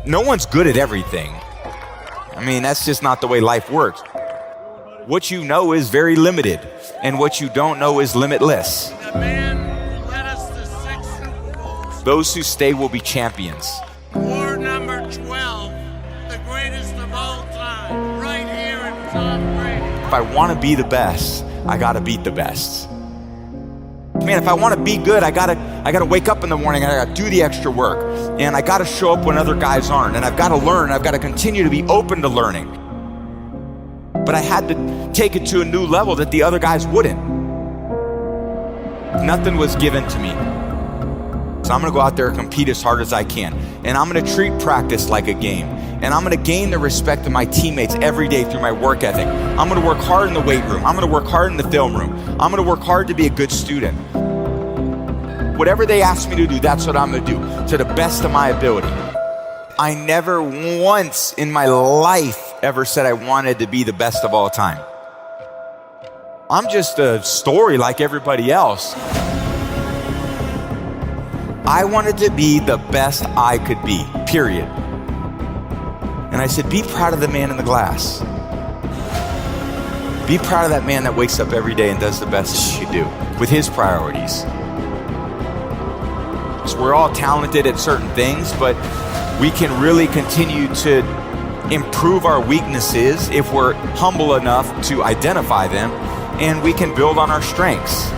No one's good at everything. I mean, that's just not the way life works. What you know is very limited, and what you don't know is limitless. The man who led us to 6 Super Bowls. Those who stay will be champions. War number 12, the greatest of all time, right here in Tom Brady. If I want to be the best, I got to beat the best. Man, if I want to be good, I gotta wake up in the morning and I gotta do the extra work. And I gotta show up when other guys aren't. And I've got to learn. I've got to continue to be open to learning. But I had to take it to a new level that the other guys wouldn't. Nothing was given to me. So I'm gonna go out there and compete as hard as I can. And I'm gonna treat practice like a game. And I'm gonna gain the respect of my teammates every day through my work ethic. I'm gonna work hard in the weight room. I'm gonna work hard in the film room. I'm gonna work hard to be a good student. Whatever they ask me to do, that's what I'm gonna do, to the best of my ability. I never once in my life ever said I wanted to be the best of all time. I'm just a story like everybody else. I wanted to be the best I could be, period. And I said, be proud of the man in the glass. Be proud of that man that wakes up every day and does the best he can do with his priorities. So we're all talented at certain things, but we can really continue to improve our weaknesses if we're humble enough to identify them, and we can build on our strengths.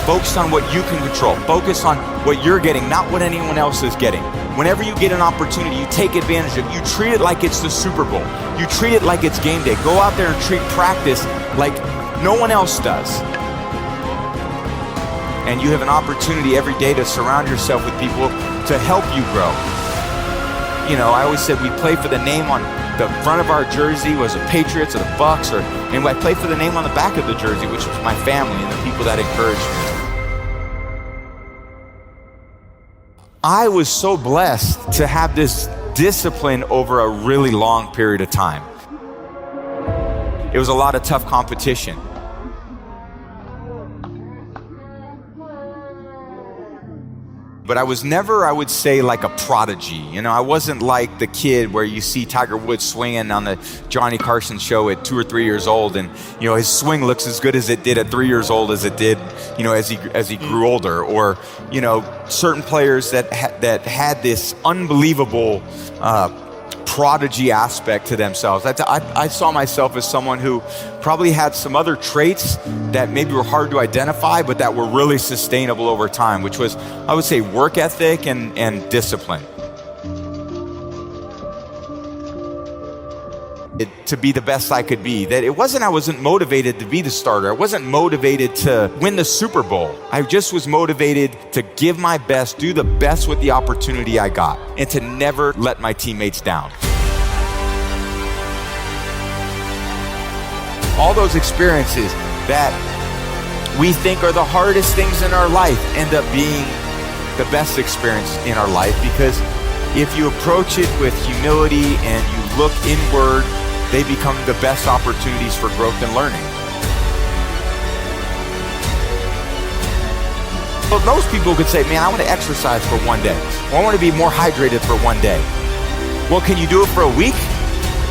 Focus on what you can control. Focus on what you're getting, not what anyone else is getting. Whenever you get an opportunity, you take advantage of it. You treat it like it's the Super Bowl. You treat it like it's game day. Go out there and treat practice like no one else does. And you have an opportunity every day to surround yourself with people to help you grow. You know, I always said we play for the name on the front of our jersey was the Patriots or the Bucks, and I play for the name on the back of the jersey, which was my family and the people that encouraged me. I was so blessed to have this discipline over a really long period of time. It was a lot of tough competition. But I was never, I would say, like a prodigy. You know, I wasn't like the kid where you see Tiger Woods swinging on the Johnny Carson show at 2 or 3 years old, and you know his swing looks as good as it did at 3 years old as it did, you know, as he grew older. Or you know, certain players that had this unbelievable prodigy aspect to themselves. I saw myself as someone who probably had some other traits that maybe were hard to identify, but that were really sustainable over time, which was, I would say, work ethic and discipline. To be the best I could be. That I wasn't motivated to be the starter. I wasn't motivated to win the Super Bowl. I just was motivated to give my best, do the best with the opportunity I got, and to never let my teammates down. All those experiences that we think are the hardest things in our life end up being the best experience in our life, because if you approach it with humility and you look inward, they become the best opportunities for growth and learning. But most people could say, man, I want to exercise for one day. Or I want to be more hydrated for one day. Well, can you do it for a week?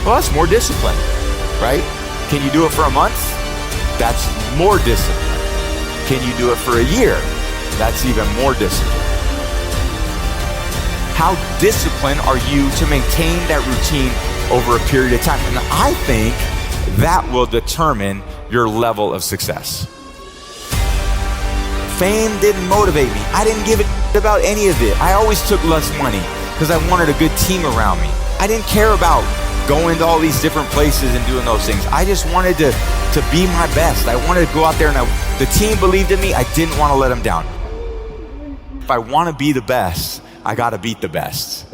Well, that's more discipline, right? Can you do it for a month? That's more discipline. Can you do it for a year? That's even more discipline. How disciplined are you to maintain that routine over a period of time? And I think that will determine your level of success. Fame didn't motivate me. I didn't give a about any of it. I always took less money because I wanted a good team around me. I didn't care about going to all these different places and doing those things. I just wanted to be my best. I wanted to go out there, and the team believed in me. I didn't want to let them down. If I want to be the best, I got to beat the best.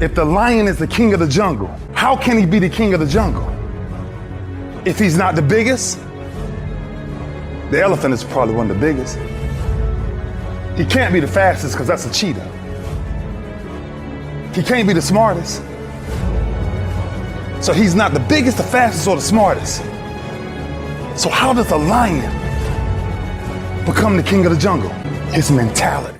If the lion is the king of the jungle, how can he be the king of the jungle? If he's not the biggest, the elephant is probably one of the biggest. He can't be the fastest because that's a cheetah. He can't be the smartest. So he's not the biggest, the fastest, or the smartest. So how does a lion become the king of the jungle? His mentality.